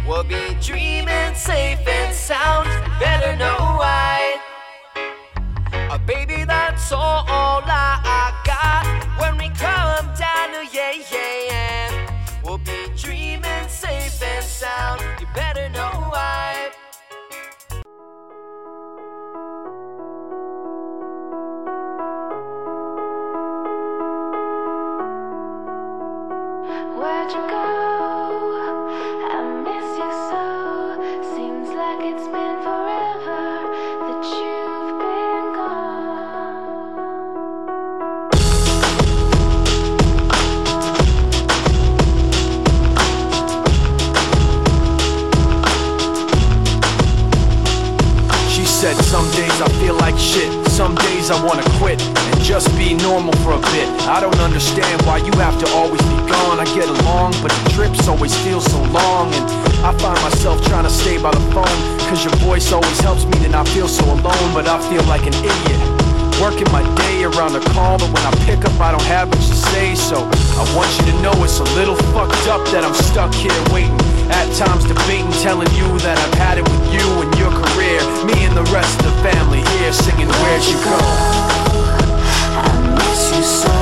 We'll be dreaming safe and sound. Better know why. Baby, that's all I got. When we come down to we'll be dreaming safe and sound. You better know why. Where'd you go? I miss you so. Seems like it's been forever that you've been She said some days I feel like shit, some days I wanna quit and just be normal for a bit. I don't understand why you have to always be gone. I get along, but the trips always feel so long. And I find myself trying to stay by the phone, cause your voice always helps me to not feel so alone. But I feel like an idiot, working my day around the call, but when I pick up I don't have much to say. So I want you to know it's a little fucked up that I'm stuck here waiting, at times debating, telling you that I've had it with you and your career. Me and the rest of the family here singing Where'd You Go? I miss you so.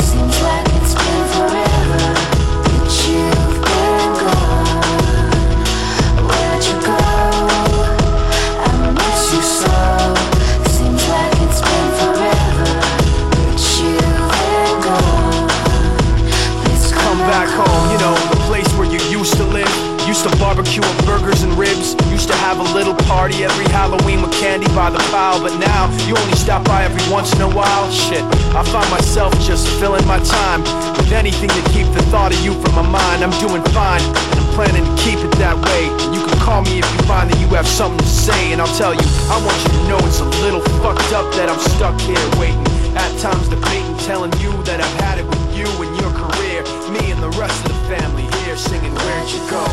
Seems like it's been forever that you've been gone. Where'd you go? I miss you so. Seems like it's been forever that you've been gone. Please Come back home, you know, the place where you used to live. Used to barbecue with burgers and ribs. Used to have a little party every Halloween with candy by the pile. But now, you only stop by every once in a while. Shit, I find myself just filling my time with anything to keep the thought of you from my mind. I'm doing fine, and I'm planning to keep it that way. And you can call me if you find that you have something to say. And I'll tell you, I want you to know it's a little fucked up that I'm stuck here waiting, at times debating, telling you that I've had it with you and your career. Me and the rest of the family here singing Where'd You Go?